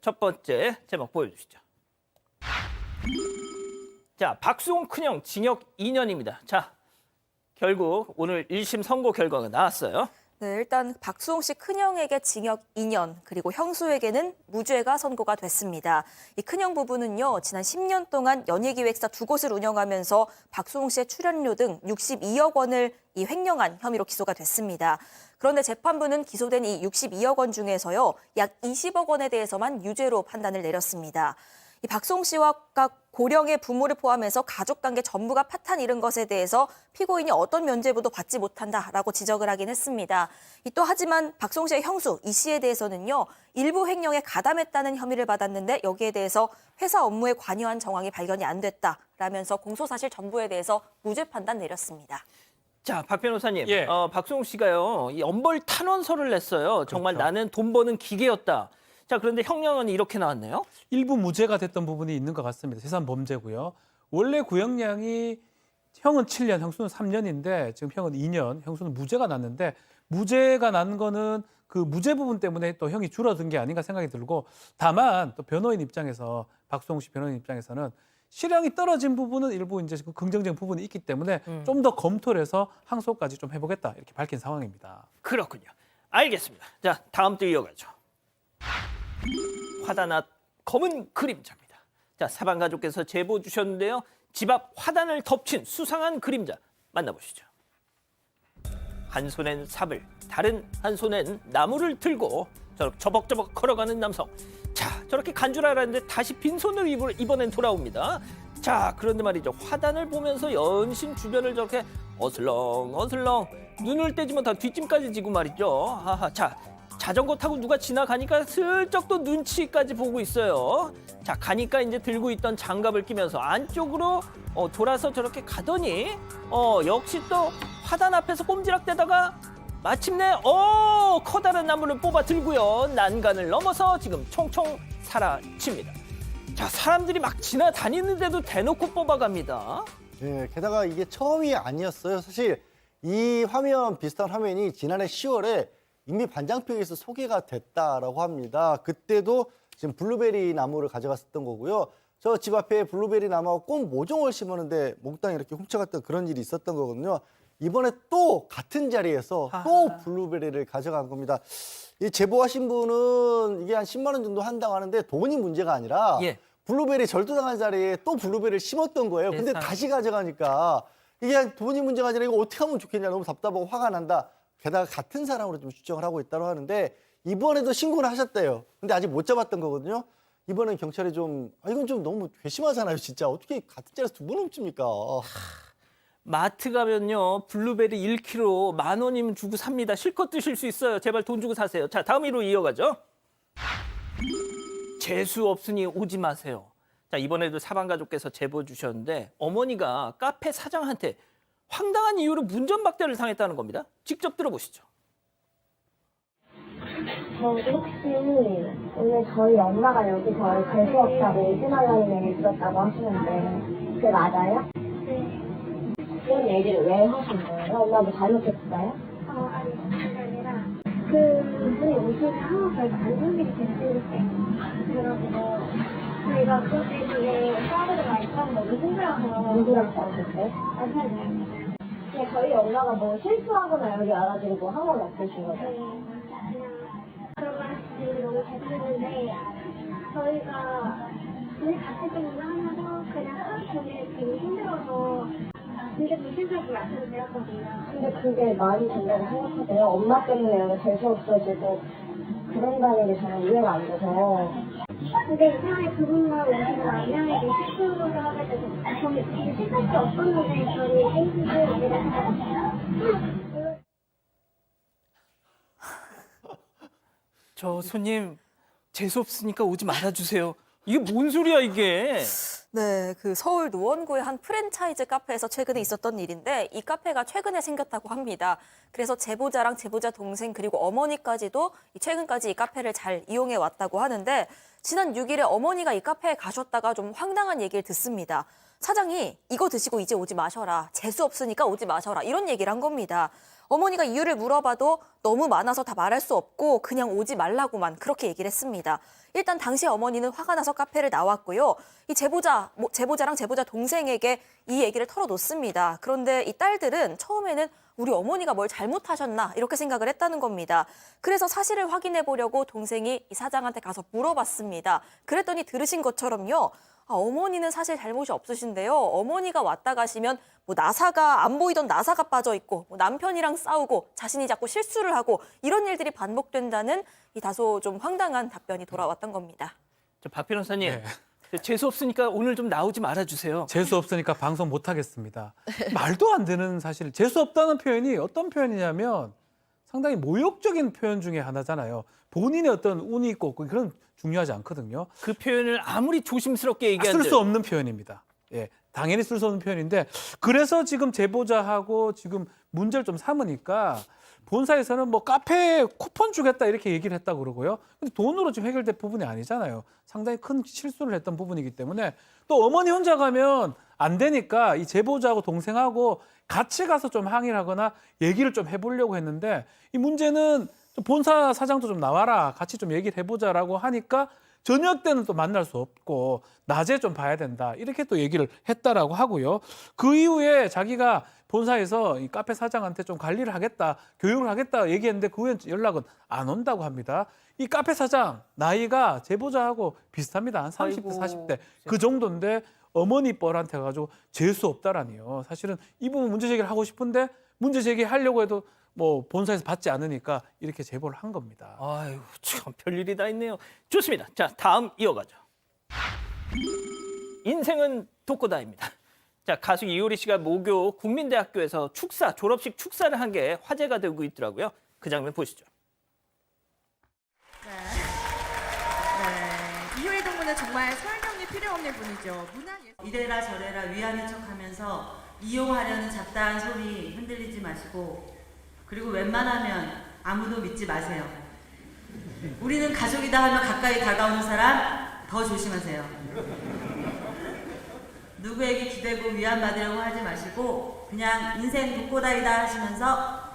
첫 번째 제목 보여주시죠. 자, 박수홍 큰형 징역 2년입니다. 자, 결국 오늘 1심 선고 결과가 나왔어요. 네, 일단 박수홍 씨 큰형에게 징역 2년, 그리고 형수에게는 무죄가 선고가 됐습니다. 이 큰형 부부는요, 지난 10년 동안 연예기획사 2곳을 운영하면서 박수홍 씨의 출연료 등 62억 원을 횡령한 혐의로 기소가 됐습니다. 그런데 재판부는 기소된 이 62억 원 중에서요, 약 20억 원에 대해서만 유죄로 판단을 내렸습니다. 이 박수홍 씨와 고령의 부모를 포함해서 가족관계 전부가 파탄 잃은 것에 대해서 피고인이 어떤 면죄부도 받지 못한다라고 지적을 하긴 했습니다. 또 하지만 박수홍 씨의 형수 이 씨에 대해서는요, 일부 횡령에 가담했다는 혐의를 받았는데 여기에 대해서 회사 업무에 관여한 정황이 발견이 안 됐다라면서 공소사실 전부에 대해서 무죄 판단 내렸습니다. 자, 박 변호사님, 예. 박수홍 씨가요, 이 엄벌 탄원서를 냈어요. 정말 그렇죠. 나는 돈 버는 기계였다. 자, 그런데 형량은 이렇게 나왔네요. 일부 무죄가 됐던 부분이 있는 것 같습니다. 재산 범죄고요. 원래 구형량이 형은 7년, 형수는 3년인데 지금 형은 2년, 형수는 무죄가 났는데 무죄가 난 거는 그 무죄 부분 때문에 또 형이 줄어든 게 아닌가 생각이 들고, 다만 또 변호인 입장에서, 박수홍 씨 변호인 입장에서는 실형이 떨어진 부분은 일부 이제 그 긍정적인 부분이 있기 때문에 좀 더 검토를 해서 항소까지 좀 해보겠다 이렇게 밝힌 상황입니다. 그렇군요. 알겠습니다. 자, 다음 또 이어가죠. 화단앞 검은 그림자입니다. 자, 사방 가족께서 제보 주셨는데요. 집 앞 화단을 덮친 수상한 그림자 만나보시죠. 한 손엔 삽을, 다른 한 손엔 나무를 들고 저렇게 저벅저벅 걸어가는 남성. 자, 저렇게 간 줄 알았는데 다시 빈손으로 이번엔 돌아옵니다. 자, 그런데 말이죠. 화단을 보면서 연신 주변을 저렇게 어슬렁어슬렁 눈을 떼지 못한 뒷짐까지 지고 말이죠. 아하, 자, 자전거 타고 누가 지나가니까 슬쩍 또 눈치까지 보고 있어요. 자, 가니까 이제 들고 있던 장갑을 끼면서 안쪽으로 돌아서 저렇게 가더니 역시 또 화단 앞에서 꼼지락대다가 마침내 커다란 나무를 뽑아 들고요. 난간을 넘어서 지금 총총 사라집니다. 자, 사람들이 막 지나다니는데도 대놓고 뽑아갑니다. 예, 게다가 이게 처음이 아니었어요. 사실 이 화면, 비슷한 화면이 지난해 10월에 이미 반장평에서 소개가 됐다라고 합니다. 그때도 지금 블루베리 나무를 가져갔었던 거고요. 저 집 앞에 블루베리 나무하고 꽃 모종을 심었는데 몽땅 이렇게 훔쳐갔던 그런 일이 있었던 거거든요. 이번에 또 같은 자리에서 또 블루베리를 가져간 겁니다. 이 제보하신 분은 이게 한 10만 원 정도 한다고 하는데 돈이 문제가 아니라 예. 블루베리 절도당한 자리에 또 블루베리를 심었던 거예요. 근데 세상에. 다시 가져가니까 이게 돈이 문제가 아니라 이거 어떻게 하면 좋겠냐, 너무 답답하고 화가 난다. 게다가 같은 사람으로 좀 추정을 하고 있다고 하는데 이번에도 신고를 하셨대요. 근데 아직 못 잡았던 거거든요. 이번엔 경찰이 좀 이건 좀 너무 괘씸하잖아요, 진짜. 어떻게 같은 자리에서 두 번 훔칩니까? 마트 가면요. 블루베리 1kg 10,000원이면 주고 삽니다. 실컷 드실 수 있어요. 제발 돈 주고 사세요. 자, 다음 위로 이어가죠. 재수 없으니 오지 마세요. 자, 이번에도 사방가족께서 제보 주셨는데 어머니가 카페 사장한테 황당한 이유로 문전박대를 당했다는 겁니다. 직접 들어보시죠. 저기 혹시 오늘 저희 엄마가 여기서 재수없다고 오지 말라는 얘기 들었다고 하시는데 그게 맞아요? 네. 그런 얘기를 왜 하신 거예요? 엄마 뭐 잘못했어요? 아니, 그게 아니라 그분이 오셔서 항상 저희가 안 좋은 일이 계속 그러고 저희가 그때 그게 싸우다가 있던 너무 힘들어서 누구랑 싸우셨어요? 남편이랑 그냥 저희 엄마가 뭐 실수하거나 여기 와가지고 뭐 한 건 없으신 거죠? 그냥 그런 말 하시는 너무 죄송했는데 저희가 우리 같이 좀 하면서 그냥 하루 종일 되게 힘들어서 근데 무신사고 약속을 드렸거든요. 근데 그게 말이 된다고 생각하세요? 엄마 때문에 여기 재수 없어지고 그런다는 게 저는 이해가 안 돼서. 근데 이상하게 그분만 오시고 남양에게 실수를 하게 돼서 저는 실수할 게 없었는데 저희 땡기고 이래서 저 손님 재수 없으니까 오지 말아주세요. 이게 뭔 소리야 이게. 네, 그 서울 노원구의 한 프랜차이즈 카페에서 최근에 있었던 일인데 이 카페가 최근에 생겼다고 합니다. 그래서 제보자랑 제보자 동생 그리고 어머니까지도 최근까지 이 카페를 잘 이용해 왔다고 하는데 지난 6일에 어머니가 이 카페에 가셨다가 좀 황당한 얘기를 듣습니다. 사장이 이거 드시고 이제 오지 마셔라. 재수 없으니까 오지 마셔라. 이런 얘기를 한 겁니다. 어머니가 이유를 물어봐도 너무 많아서 다 말할 수 없고 그냥 오지 말라고만 그렇게 얘기를 했습니다. 일단 당시 어머니는 화가 나서 카페를 나왔고요. 이 제보자랑 제보자 동생에게 이 얘기를 털어놓습니다. 그런데 이 딸들은 처음에는 우리 어머니가 뭘 잘못하셨나 이렇게 생각을 했다는 겁니다. 그래서 사실을 확인해 보려고 동생이 이 사장한테 가서 물어봤습니다. 그랬더니 들으신 것처럼요. 어머니는 사실 잘못이 없으신데요. 어머니가 왔다 가시면 뭐 나사가 안 보이던 나사가 빠져 있고 뭐 남편이랑 싸우고 자신이 자꾸 실수를 하고 이런 일들이 반복된다는 이 다소 좀 황당한 답변이 돌아왔던 겁니다. 박 변호사님, 네. 재수 없으니까 오늘 좀 나오지 말아주세요. 재수 없으니까 방송 못 하겠습니다. 말도 안 되는 사실. 재수 없다는 표현이 어떤 표현이냐면 상당히 모욕적인 표현 중에 하나잖아요. 본인의 어떤 운이 있고 없고 그런 중요하지 않거든요. 그 표현을 아무리 조심스럽게 얘기한들 쓸 수 없는 표현입니다. 예, 당연히 쓸 수 없는 표현인데 그래서 지금 제보자하고 지금 문제를 좀 삼으니까 본사에서는 뭐 카페에 쿠폰 주겠다 이렇게 얘기를 했다고 그러고요. 근데 돈으로 지금 해결될 부분이 아니잖아요. 상당히 큰 실수를 했던 부분이기 때문에 또 어머니 혼자 가면 안 되니까 이 제보자하고 동생하고 같이 가서 좀 항의를 하거나 얘기를 좀 해보려고 했는데 이 문제는 좀 본사 사장도 좀 나와라 같이 좀 얘기를 해보자라고 하니까 저녁 때는 또 만날 수 없고 낮에 좀 봐야 된다 이렇게 또 얘기를 했다라고 하고요. 그 이후에 자기가 본사에서 이 카페 사장한테 좀 관리를 하겠다, 교육을 하겠다 얘기했는데 그 후엔 연락은 안 온다고 합니다. 이 카페 사장 나이가 제보자하고 비슷합니다. 한 30대, 아이고. 40대 그 정도인데 어머니 뻘한테 가지고 재수 없다라니요. 사실은 이 부분 문제 제기를 하고 싶은데 문제 제기하려고 해도 뭐 본사에서 받지 않으니까 이렇게 제보를 한 겁니다. 아유, 참 별일이 다 있네요. 좋습니다. 자, 다음 이어가죠. 인생은 독고다입니다. 자, 가수 이효리 씨가 모교 국민대학교에서 졸업식 축사를 한 게 화제가 되고 있더라고요. 그 장면 보시죠. 네, 이효리 동무는 정말 설명이 필요 없는 분이죠. 이래라 저래라 위하는 척하면서 이용하려는 잡다한 소리 흔들리지 마시고 그리고 웬만하면 아무도 믿지 마세요. 우리는 가족이다 하면 가까이 다가오는 사람 더 조심하세요. 누구에게 기대고 위안받으려고 하지 마시고 그냥 인생 독고다이다 하시면서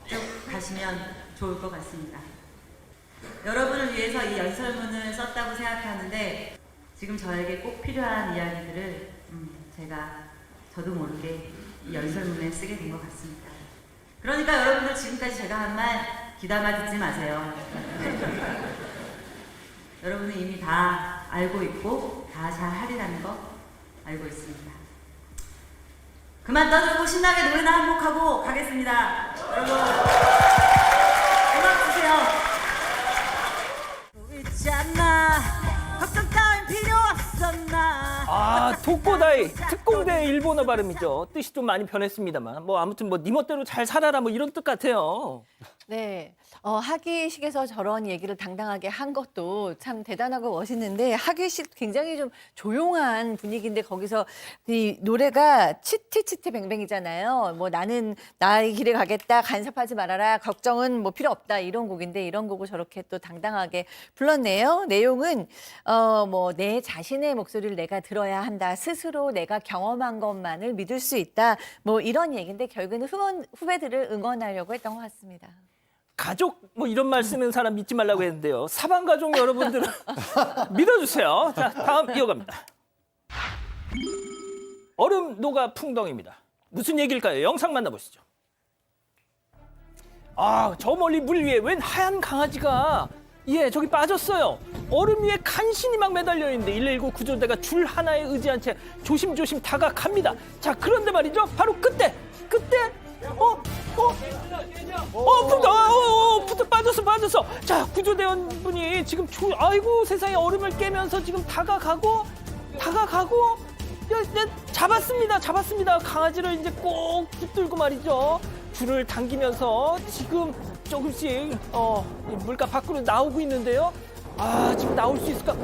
쭉 가시면 좋을 것 같습니다. 여러분을 위해서 이 연설문을 썼다고 생각하는데 지금 저에게 꼭 필요한 이야기들을 저도 모르게 이 연설문에 쓰게 된 것 같습니다. 그러니까 여러분들 지금까지 제가 한 말 귀담아 듣지 마세요. 여러분은 이미 다 알고 있고 다 잘 하리라는 거 알고 있습니다. 그만 떠들고 신나게 노래나 한 곡 하고 가겠습니다. 여러분 음악 주세요. 있잖아 걱정 따윈 필요 없었나. 아, 독고다이 특공대 일본어 발음이죠. 뜻이 좀 많이 변했습니다만 뭐 아무튼 뭐 네 멋대로 잘 살아라 뭐 이런 뜻 같아요. 네, 학위식에서 저런 얘기를 당당하게 한 것도 참 대단하고 멋있는데 학위식 굉장히 좀 조용한 분위기인데 거기서 이 노래가 치티치티 뱅뱅이잖아요. 뭐 나는 나의 길에 가겠다, 간섭하지 말아라, 걱정은 뭐 필요 없다 이런 곡인데 이런 곡을 저렇게 또 당당하게 불렀네요. 내용은 뭐 내 자신의 목소리를 내가 들어야 한다, 스스로 내가 경험한 것만을 믿을 수 있다, 뭐 이런 얘기인데 결국에는 후배들을 응원하려고 했던 것 같습니다. 가족 뭐 이런 말 쓰는 사람 믿지 말라고 했는데요. 사방 가족 여러분들은 믿어주세요. 자, 다음 이어갑니다. 얼음 녹아 풍덩입니다. 무슨 얘기일까요? 영상 만나보시죠. 아, 저 멀리 물 위에 웬 하얀 강아지가 저기 빠졌어요. 얼음 위에 간신히 막 매달려 있는데 119 구조대가 줄 하나에 의지한 채 조심조심 다가갑니다. 자, 그런데 말이죠. 바로 그때 빠졌어. 자, 구조대원분이 지금 아이고 세상에 얼음을 깨면서 지금 다가가고 잡았습니다. 강아지를 이제 꼭 붙들고 말이죠. 줄을 당기면서 지금 조금씩 물가 밖으로 나오고 있는데요. 아, 지금 나올 수 있을까?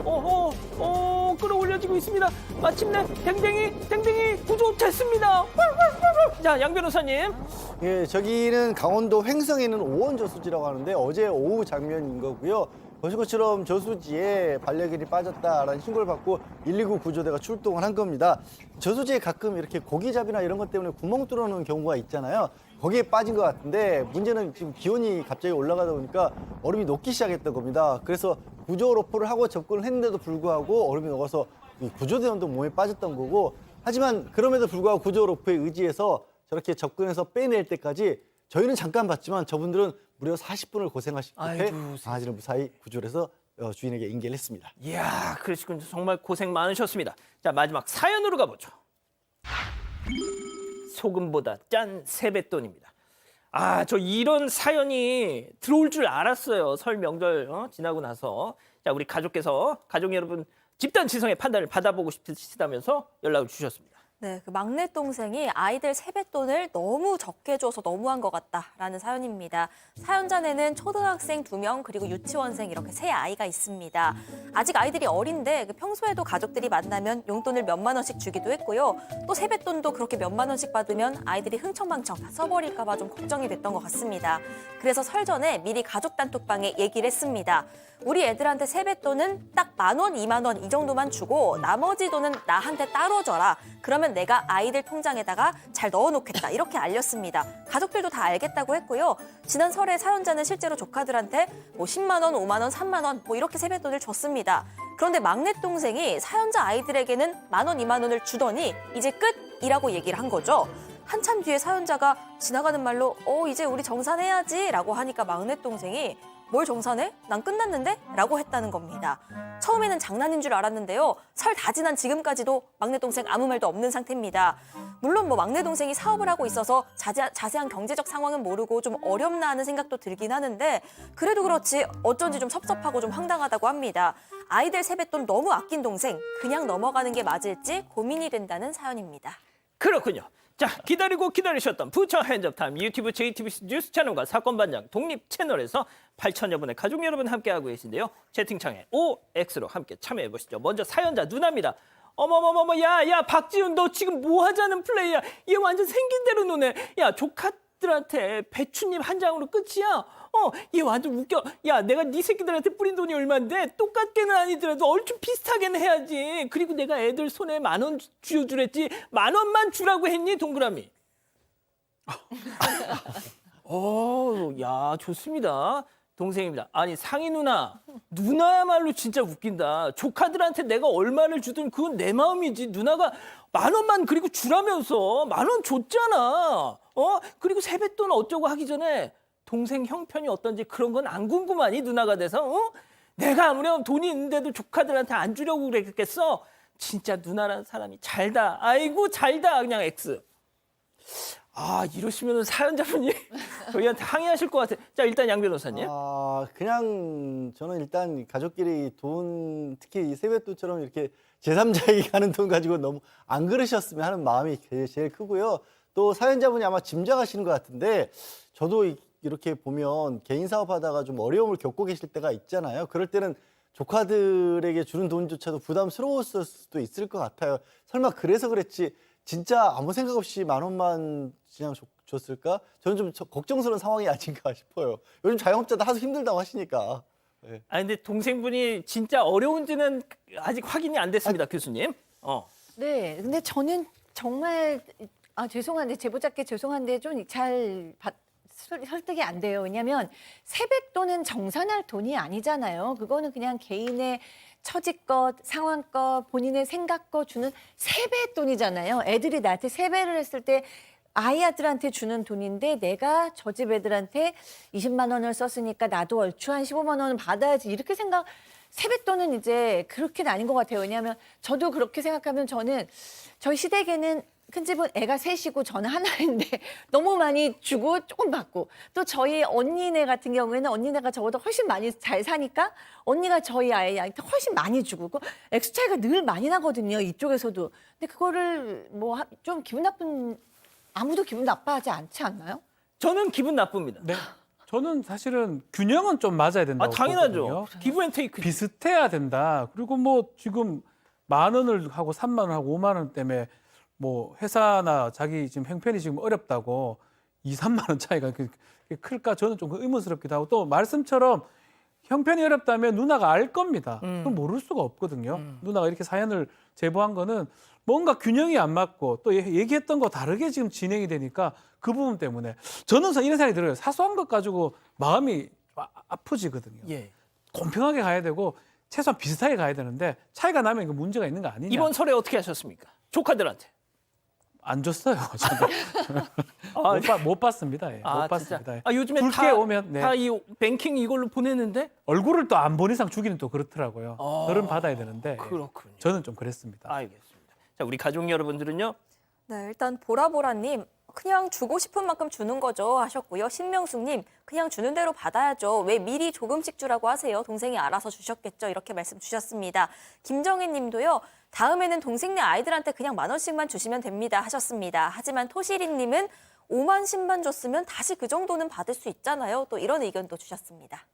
끌어올려지고 있습니다. 마침내 댕댕이 구조됐습니다. 자, 양 변호사님. 예, 저기는 강원도 횡성에 있는 오원저수지라고 하는데 어제 오후 장면인 거고요. 보신 것처럼 저수지에 반려견이 빠졌다라는 신고를 받고 119 구조대가 출동을 한 겁니다. 저수지에 가끔 이렇게 고기잡이나 이런 것 때문에 구멍 뚫어놓은 경우가 있잖아요. 거기에 빠진 것 같은데 문제는 지금 기온이 갑자기 올라가다 보니까 얼음이 녹기 시작했던 겁니다. 그래서 구조 로프를 하고 접근을 했는데도 불구하고 얼음이 녹아서 이 구조대원도 몸에 빠졌던 거고, 하지만 그럼에도 불구하고 구조 로프에 의지해서 저렇게 접근해서 빼낼 때까지 저희는 잠깐 봤지만 저분들은 무려 40분을 고생하신 끝에 강아지를 무사히 구조를 해서 주인에게 인계를 했습니다. 이야, 그러시군요. 정말 고생 많으셨습니다. 자, 마지막 사연으로 가보죠. 소금보다 짠 세뱃돈입니다. 아, 저 이런 사연이 들어올 줄 알았어요. 설 명절 지나고 나서. 자, 우리 가족 여러분 집단 지성의 판단을 받아보고 싶으시다면서 연락을 주셨습니다. 네, 그 막내 동생이 아이들 세뱃돈을 너무 적게 줘서 너무한 것 같다라는 사연입니다. 사연자네는 초등학생 2명 그리고 유치원생 이렇게 3아이가 있습니다. 아직 아이들이 어린데 평소에도 가족들이 만나면 용돈을 몇만 원씩 주기도 했고요. 또 세뱃돈도 그렇게 몇만 원씩 받으면 아이들이 흥청망청 다 써버릴까 봐 좀 걱정이 됐던 것 같습니다. 그래서 설 전에 미리 가족 단톡방에 얘기를 했습니다. 우리 애들한테 세뱃돈은 딱 10,000원, 20,000원 이 정도만 주고 나머지 돈은 나한테 따로 줘라. 그러면 내가 아이들 통장에다가 잘 넣어놓겠다. 이렇게 알렸습니다. 가족들도 다 알겠다고 했고요. 지난 설에 사연자는 실제로 조카들한테 뭐 10만 원, 5만 원, 3만 원 뭐 이렇게 세뱃돈을 줬습니다. 그런데 막내 동생이 사연자 아이들에게는 10,000원, 2만 원을 주더니 이제 끝이라고 얘기를 한 거죠. 한참 뒤에 사연자가 지나가는 말로 이제 우리 정산해야지 라고 하니까 막내 동생이 뭘 정산해? 난 끝났는데? 라고 했다는 겁니다. 처음에는 장난인 줄 알았는데요. 설 다 지난 지금까지도 막내 동생 아무 말도 없는 상태입니다. 물론 뭐 막내 동생이 사업을 하고 있어서 자세한 경제적 상황은 모르고 좀 어렵나 하는 생각도 들긴 하는데 그래도 그렇지 어쩐지 좀 섭섭하고 좀 황당하다고 합니다. 아이들 세뱃돈 너무 아낀 동생 그냥 넘어가는 게 맞을지 고민이 된다는 사연입니다. 그렇군요. 자, 기다리셨던 부처 핸즈업타임 유튜브 JTBC 뉴스 채널과 사건 반장 독립 채널에서 8천여 분의 가족 여러분 함께하고 계신데요. 채팅창에 OX로 함께 참여해 보시죠. 먼저 사연자 누나입니다. 어머머머머, 야 박지훈 너 지금 뭐 하자는 플레이야. 얘 완전 생긴 대로 노네. 야, 조카들한테 배추잎 한 장으로 끝이야. 얘 완전 웃겨. 야, 내가 네 새끼들한테 뿌린 돈이 얼만데 똑같게는 아니더라도 얼추 비슷하게는 해야지. 그리고 내가 애들 손에 10,000원 주랬지 10,000원만 주라고 했니, 동그라미? 야, 좋습니다. 동생입니다. 아니, 상희 누나야말로 진짜 웃긴다. 조카들한테 내가 얼마를 주든 그건 내 마음이지. 누나가 10,000원만 그리고 주라면서 10,000원 줬잖아. 그리고 세뱃돈 어쩌고 하기 전에 동생 형편이 어떤지 그런 건 안 궁금하니, 누나가 돼서? 내가 아무렴 돈이 있는데도 조카들한테 안 주려고 그랬겠어? 진짜 누나라는 사람이 잘다. 아이고 잘다. 그냥 X. 아, 이러시면 사연자분이 저희한테 항의하실 것 같아요. 자, 일단 양 변호사님. 그냥 저는 일단 가족끼리 돈, 특히 이 세뱃돈처럼 이렇게 제3자에게 가는 돈 가지고 너무 안 그러셨으면 하는 마음이 제일 크고요. 또 사연자분이 아마 짐작하시는 것 같은데 저도 이렇게 보면 개인 사업하다가 좀 어려움을 겪고 계실 때가 있잖아요. 그럴 때는 조카들에게 주는 돈조차도 부담스러웠을 수도 있을 것 같아요. 설마 그래서 그랬지 진짜 아무 생각 없이 10,000원만 그냥 줬을까? 저는 좀 걱정스러운 상황이 아닌가 싶어요. 요즘 자영업자들 하도 힘들다고 하시니까. 네. 아니, 근데 동생분이 진짜 어려운지는 아직 확인이 안 됐습니다, 교수님. 네, 근데 저는 정말 죄송한데 제보자께 죄송한데 좀 잘 설득이 안 돼요. 왜냐하면 세뱃돈은 정산할 돈이 아니잖아요. 그거는 그냥 개인의 처지껏, 상황껏, 본인의 생각껏 주는 세뱃돈이잖아요. 애들이 나한테 세배를 했을 때 아이들한테 주는 돈인데 내가 저 집 애들한테 20만 원을 썼으니까 나도 얼추 한 15만 원은 받아야지 이렇게 세뱃돈은 이제 그렇게는 아닌 것 같아요. 왜냐하면 저도 그렇게 생각하면 저는 저희 시댁에는 큰 집은 애가 셋이고 저는 하나인데 너무 많이 주고 조금 받고 또 저희 언니네 같은 경우에는 언니네가 저보다 훨씬 많이 잘 사니까 언니가 저희 아이한테 훨씬 많이 주고 액수 차이가 늘 많이 나거든요. 이쪽에서도. 근데 그거를 뭐 좀 아무도 기분 나빠하지 않지 않나요? 저는 기분 나쁩니다. 네. 저는 사실은 균형은 좀 맞아야 된다고 당연하죠. 보거든요. 기브 앤 테이크. 비슷해야 된다. 그리고 뭐 지금 10,000원을 하고 3만 원 하고 5만 원 때문에 뭐 회사나 자기 지금 형편이 지금 어렵다고 2, 3만 원 차이가 클까? 저는 좀 의문스럽기도 하고 또 말씀처럼 형편이 어렵다면 누나가 알 겁니다. 그럼 모를 수가 없거든요. 누나가 이렇게 사연을 제보한 거는 뭔가 균형이 안 맞고 또 얘기했던 거 다르게 지금 진행이 되니까 그 부분 때문에 저는 이런 생각이 들어요. 사소한 것 가지고 마음이 아프지거든요. 예. 공평하게 가야 되고 최소한 비슷하게 가야 되는데 차이가 나면 그 문제가 있는 거 아니냐. 이번 설에 어떻게 하셨습니까? 조카들한테. 안 줬어요. 저는. 못 봤습니다. 예. 못 봤습니다. 예. 요즘에 줄게 다, 오면 네. 다 이 뱅킹 이걸로 보내는데 얼굴을 또 안 본 이상 주기는 또 그렇더라고요. 벌은 받아야 되는데 예. 그렇군요. 저는 좀 그랬습니다. 알겠습니다. 자, 우리 가족 여러분들은요. 네, 일단 보라보라님 그냥 주고 싶은 만큼 주는 거죠 하셨고요. 신명숙님 그냥 주는 대로 받아야죠. 왜 미리 조금씩 주라고 하세요. 동생이 알아서 주셨겠죠. 이렇게 말씀 주셨습니다. 김정희님도요. 다음에는 동생네 아이들한테 그냥 10,000원씩만 주시면 됩니다 하셨습니다. 하지만 토시리님은 5만 10만 줬으면 다시 그 정도는 받을 수 있잖아요. 또 이런 의견도 주셨습니다.